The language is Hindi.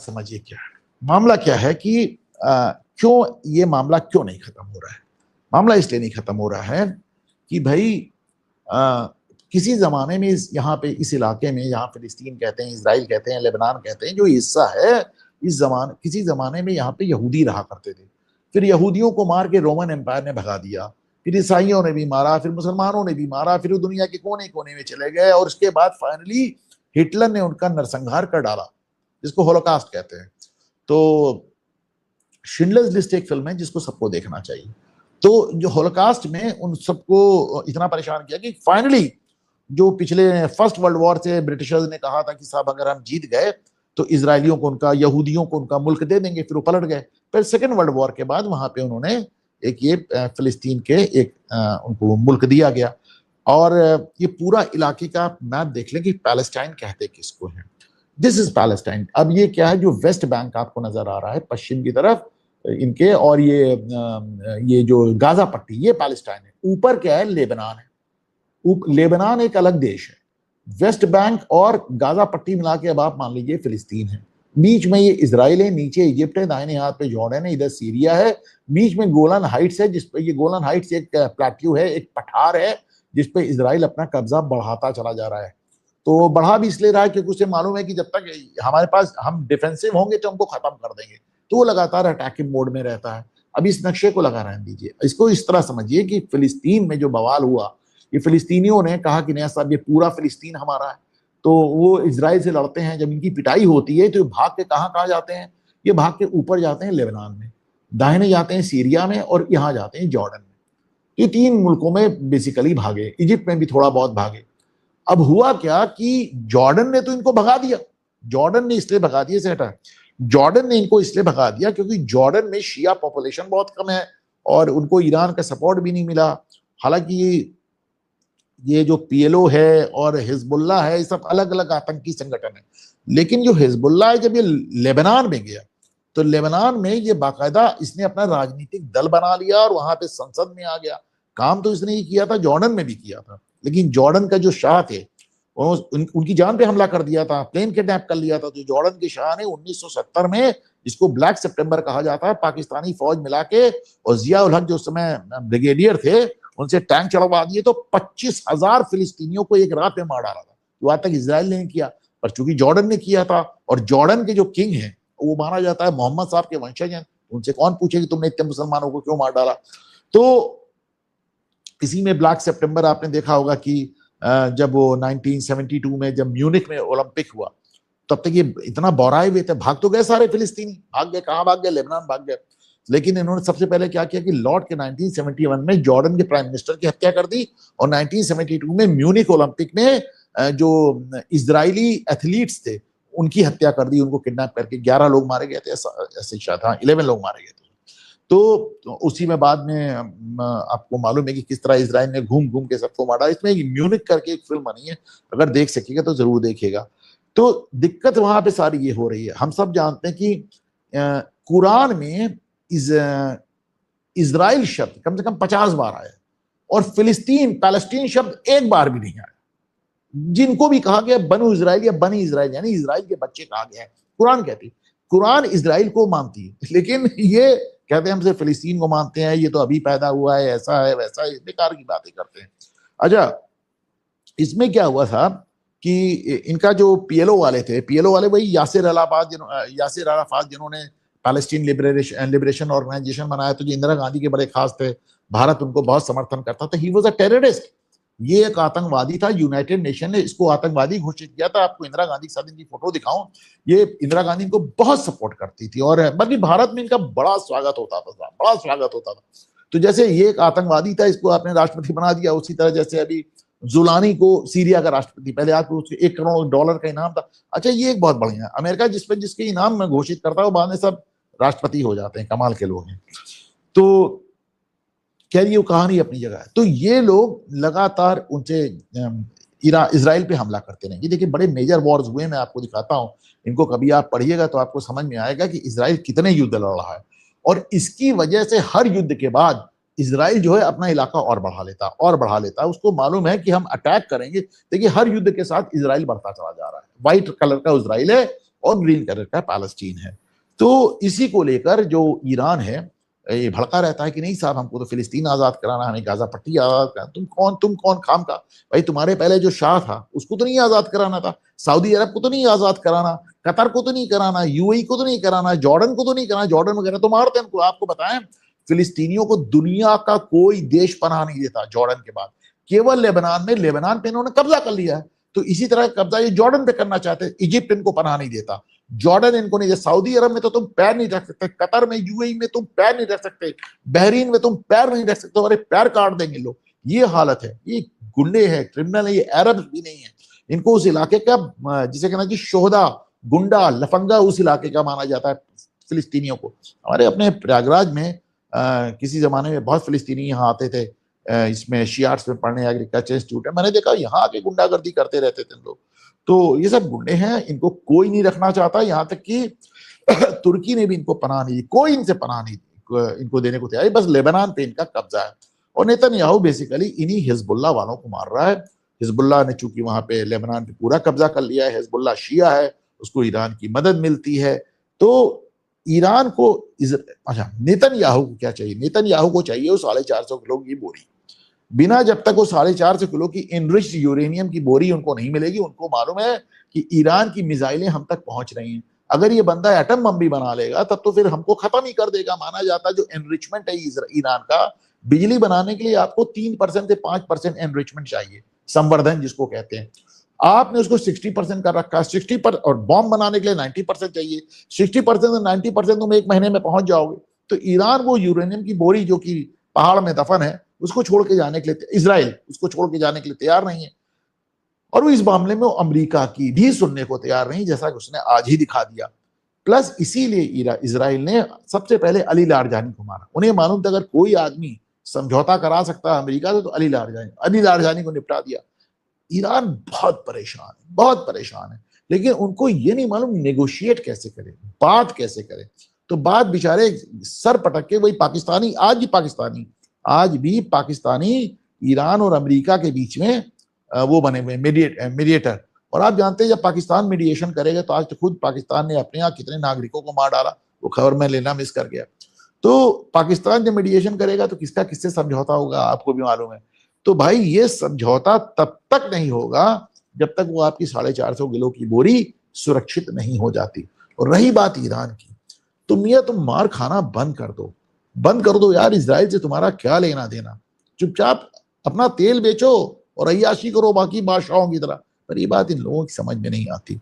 समझिए क्या है मामला, क्या है कि क्यों ये मामला क्यों नहीं खत्म हो रहा है। मामला इसलिए नहीं खत्म हो रहा है कि भाई किसी जमाने में यहाँ पे इस इलाके में, यहाँ फिलिस्तीन कहते हैं, इसराइल कहते हैं, लेबनान कहते हैं, जो हिस्सा है, किसी जमाने में यहाँ पे यहूदी रहा करते थे। फिर यहूदियों को मार के रोमन एम्पायर ने भगा दिया, फिर ईसाइयों ने भी मारा, फिर मुसलमानों ने भी मारा, फिर वो दुनिया के कोने कोने में चले गए, और उसके बाद फाइनली हिटलर ने उनका नरसंहार कर डाला, जिसको होलोकास्ट कहते हैं। तो शिंडलर्स लिस्ट एक फिल्म है जिसको सबको देखना चाहिए। तो जो होलोकास्ट में उन सबको इतना परेशान किया कि फाइनली जो पिछले फर्स्ट वर्ल्ड वॉर से ब्रिटिशर्स ने कहा था कि साहब अगर हम जीत गए तो इजरायलियों को उनका, यहूदियों को उनका मुल्क दे देंगे, फिर वो पलट गए। फिर सेकेंड वर्ल्ड वॉर के बाद वहां पे उन्होंने एक ये फिलिस्तीन के एक उनको मुल्क दिया गया। और ये पूरा इलाके का मैप देख लें कि पैलेस्टाइन कहते किसको है। This is Palestine. अब ये क्या है, जो वेस्ट बैंक आपको नजर आ रहा है पश्चिम की तरफ इनके, और ये जो गाजा पट्टी, ये पैलेस्टाइन है। ऊपर क्या है, लेबनान है। लेबनान एक अलग देश है। वेस्ट बैंक और गाजा पट्टी मिला के अब आप मान लीजिए फिलिस्तीन है। बीच में ये इजराइल है, नीचे इजिप्ट है, दाहिने हाथ पे जॉर्डन है, इधर सीरिया है, बीच में गोलन हाइट्स है, जिसपे ये गोलन हाइट्स एक प्लेट्यू है, एक पठार है जिसपे इजराइल अपना कब्जा बढ़ाता चला जा रहा है। तो बढ़ा भी इसलिए रहा है क्योंकि उसे मालूम है कि जब तक हमारे पास हम डिफेंसिव होंगे तो हमको खत्म कर देंगे, तो वो लगातार अटैकिंग मोड में रहता है। अब इस नक्शे को लगा रहने दीजिए, इसको इस तरह समझिए कि फिलिस्तीन में जो बवाल हुआ, ये फिलिस्तीनियों ने कहा कि नहीं साहब ये पूरा फिलिस्तीन हमारा है। तो वो इजराइल से लड़ते हैं, जब इनकी पिटाई होती है तो भाग के कहाँ जाते हैं, ये भाग के ऊपर जाते हैं लेबनान में, दाहिने जाते हैं सीरिया में, और यहाँ जाते हैं जॉर्डन में। ये तीन मुल्कों में बेसिकली भागे, इजिप्ट में भी थोड़ा बहुत भागे। अब हुआ क्या कि जॉर्डन ने तो इनको भगा दिया। जॉर्डन ने इसलिए भगा दिया, से हटा, जॉर्डन ने इनको इसलिए भगा दिया क्योंकि जॉर्डन में शिया पॉपुलेशन बहुत कम है और उनको ईरान का सपोर्ट भी नहीं मिला। हालांकि ये जो पीएलओ है और हिजबुल्लाह है, ये सब अलग अलग आतंकी संगठन है, लेकिन जो हिजबुल्लाह है जब ये लेबनान में गया तो लेबनान में ये बाकायदा इसने अपना राजनीतिक दल बना लिया और वहां पे संसद में आ गया। काम तो इसने ही किया था, जॉर्डन में भी किया था, लेकिन जॉर्डन का जो शाह थे उनकी जान पे हमला कर दिया था, प्लेन किडनैप कर लिया था। तो जॉर्डन के शाह ने 1970 में, जिसको ब्लैक सितंबर कहा जाता है, पाकिस्तानी फौज मिला के और जिया उल हक जो उस समय ब्रिगेडियर थे उनसे टैंक चढ़वा दिए, तो 25,000 फिलिस्तीनियों को एक रात में मार डाला था। तो आज तक इसराइल ने किया, पर चूंकि जॉर्डन ने किया था, और जॉर्डन के जो किंग हैं वो माना जाता है मोहम्मद साहब के वंशज हैं, उनसे कौन पूछे कि तुमने इतने मुसलमानों को क्यों मार डाला। तो इसी में ब्लैक सितंबर आपने देखा होगा कि जब वो 1972 में जब म्यूनिख में ओलंपिक हुआ, तब तक ये इतना बौराए हुए थे, भाग तो गए सारे फिलिस्तीनी, भाग गए, कहाँ भाग गए, लेबनान भाग गए। लेकिन इन्होंने सबसे पहले क्या किया कि लौट के 1971 में जॉर्डन के प्राइम मिनिस्टर की हत्या कर दी, और 1972 में म्यूनिख ओलंपिक में जो इजरायली एथलीट्स थे उनकी हत्या कर दी, उनको किडनैप करके 11 लोग मारे गए थे, ऐसे शायद, हाँ 11 लोग मारे गए थे। तो उसी में बाद में आपको मालूम है कि किस तरह इजराइल ने घूम घूम के सबको मारा। इसमें म्यूनिख करके एक फिल्म बनी है, अगर देख सकेगा तो जरूर देखिएगा। तो दिक्कत वहां पे सारी ये हो रही है। हम सब जानते हैं कि कुरान में इजराइल शब्द कम से कम 50 बार आया, और फिलिस्तीन पैलेस्टीन शब्द एक बार भी नहीं आया। जिनको भी कहा गया बनु इजराइल या बनी इजराइल, यानी इजराइल के बच्चे कहा गया है। कुरान कहती, कुरान इजराइल को मानती है, लेकिन ये कहते हैं हम सिर्फ फिलिस्तीन को मानते हैं, ये तो अभी पैदा हुआ है, ऐसा है वैसा है, बेकार की बातें करते हैं। अच्छा, इसमें क्या हुआ था कि इनका जो पीएलओ वाले थे, पीएलओ वाले वही यासिर अराफात जिन्होंने पैलेस्टीन लिबरेशन ऑर्गेनाइजेशन बनाया, तो जो इंदिरा गांधी के बड़े खास थे, भारत उनको बहुत समर्थन करता था। ही वाज अ टेररिस्ट, ये एक आतंकवादी था। यूनाइटेड नेशन ने इसको आतंकवादी घोषित किया था। आपको इंदिरा गांधी के साथ इनकी फोटो दिखाऊं, ये इंदिरा गांधी को बहुत सपोर्ट करती थी, और बल्कि भारत में इनका बड़ा स्वागत होता था, बड़ा स्वागत होता था। तो जैसे ये एक आतंकवादी था, इसको आपने राष्ट्रपति बना दिया, उसी तरह जैसे अभी जुलानी को सीरिया का राष्ट्रपति, पहले आपको उसके $1 करोड़ का इनाम था। अच्छा, ये एक बहुत बढ़िया, अमेरिका जिसके इनाम में घोषित करता है वो बाद में सब राष्ट्रपति हो जाते हैं, कमाल के लोग हैं। तो कह रही है वो कहानी अपनी जगह है। तो ये लोग लगातार उनसे इजराइल पे हमला करते रहेंगे। देखिए बड़े मेजर वॉर्स हुए, मैं आपको दिखाता हूं, इनको कभी आप पढ़िएगा तो आपको समझ में आएगा कि इजराइल कितने युद्ध लड़ रहा है, और इसकी वजह से हर युद्ध के बाद इजराइल जो है अपना इलाका और बढ़ा लेता। उसको मालूम है कि हम अटैक करेंगे। देखिए हर युद्ध के साथ इजराइल बढ़ता चला जा रहा है। व्हाइट कलर का इजराइल है, और ग्रीन कलर का पैलेस्टीन है। तो इसी को लेकर जो ईरान है ये भड़का रहता है कि नहीं साहब हमको तो फिलिस्तीन आजाद कराना, हमें गाजा पट्टी आजाद कराना। तुम कौन खाम का भाई, तुम्हारे पहले जो शाह था उसको तो नहीं आजाद कराना था, सऊदी अरब को तो नहीं आजाद कराना, कतर को तो नहीं कराना, यूएई को तो नहीं कराना, जॉर्डन को तो नहीं कराना। जॉर्डन वगैरह तो मारते हैं उनको। आपको बताएं फिलिस्तीनियों को दुनिया का कोई देश पनाह नहीं देता जॉर्डन के बाद, केवल लेबनान में, लेबनान पे इन्होंने कब्जा कर लिया है। तो इसी तरह कब्जा ये जॉर्डन पे करना चाहते हैं। इजिप्ट इनको पनाह नहीं देता, जॉर्डन इनको नहीं देता, सऊदी अरब में तो तुम पैर नहीं रख सकते, कतर में, यूएई में तुम पैर नहीं रख सकते, बहरीन में तुम पैर नहीं रख सकते, अरे पैर काट देंगे लोग। ये हालत है। ये गुंडे हैं, क्रिमिनल है, ये अरब भी नहीं है। इनको उस इलाके का जिसे कहना कि शोहदा, गुंडा, लफंगा उस इलाके का माना जाता है फिलिस्तीनियों को। हमारे अपने प्रयागराज में किसी जमाने में बहुत फिलिस्तीनी यहाँ आते थे, इसमें शियार्ट्स में पढ़ने, एग्रीकल्चर इंस्टीट्यूट है, मैंने देखा यहाँ आके गुंडागर्दी करते रहते थे लोग। तो ये सब गुंडे हैं, इनको कोई नहीं रखना चाहता। यहाँ तक कि तुर्की ने भी इनको पनाह नहीं दी, कोई इनसे पनाह नहीं इनको देने को तैयार है, बस लेबनान पे इनका कब्जा है। और नेतन्याहू बेसिकली इन्हीं हिजबुल्लाह वालों को मार रहा है। हिजबुल्लाह ने चूंकि वहां पे लेबनान पे पूरा कब्जा कर लिया है, हिजबुल्लाह शिया है, उसको ईरान की मदद मिलती है। तो ईरान को अच्छा, नेतन्याहू को क्या चाहिए? नेतन्याहू को चाहिए वो 450 किलो की बोरी। बिना जब तक वो 450 किलो की इनरिच्ड यूरेनियम की बोरी उनको नहीं मिलेगी, उनको मालूम है कि ईरान की मिसाइलें हम तक पहुंच रही हैं। अगर ये बंदा एटम बम भी बना लेगा तब तो फिर हमको खत्म ही कर देगा। माना जाता है जो एनरिचमेंट है ईरान का, बिजली बनाने के लिए आपको 3% से 5% एनरिचमेंट चाहिए, संवर्धन जिसको कहते हैं। आपने उसको 60% कर रखा है, 60%, और बॉम्ब बनाने के लिए 90% चाहिए। 60% से 90% तुम एक महीने में पहुंच जाओगे। तो ईरान वो यूरेनियम की बोरी जो कि पहाड़ में दफन है उसको छोड़ के जाने के लिए, इजराइल उसको छोड़ के जाने के लिए तैयार नहीं है। और वो इस मामले में वो अमेरिका की भी सुनने को तैयार नहीं, जैसा कि उसने आज ही दिखा दिया। प्लस इसीलिए इजराइल ने सबसे पहले अली लारजानी को मारा। उन्हें मालूम था अगर कोई आदमी समझौता करा सकता है अमेरिका से तो अली लारजानी को निपटा दिया। ईरान बहुत परेशान है, बहुत परेशान है, लेकिन उनको ये नहीं मालूम नेगोशिएट कैसे करे, बात कैसे करे। तो बात बेचारे सर पटक के वही पाकिस्तानी, आज भी पाकिस्तानी ईरान और अमेरिका के बीच में वो बने हुए मीडिएटर। और आप जानते हैं जब पाकिस्तान मीडिएशन करेगा तो आज तो खुद पाकिस्तान ने अपने यहाँ कितने नागरिकों को मार डाला, वो खबर मैं लेना मिस कर गया। तो पाकिस्तान जब मीडिएशन करेगा तो किसका किससे समझौता होगा आपको भी मालूम है। तो भाई ये समझौता तब तक नहीं होगा जब तक वो आपकी 450 किलो की बोरी सुरक्षित नहीं हो जाती। और रही बात ईरान की, तुम मार खाना बंद कर दो यार। इजराइल से तुम्हारा क्या लेना देना, चुपचाप अपना तेल बेचो और अय्याशी करो बाकी बादशाहों की तरह। पर ये बात इन लोगों की समझ में नहीं आती।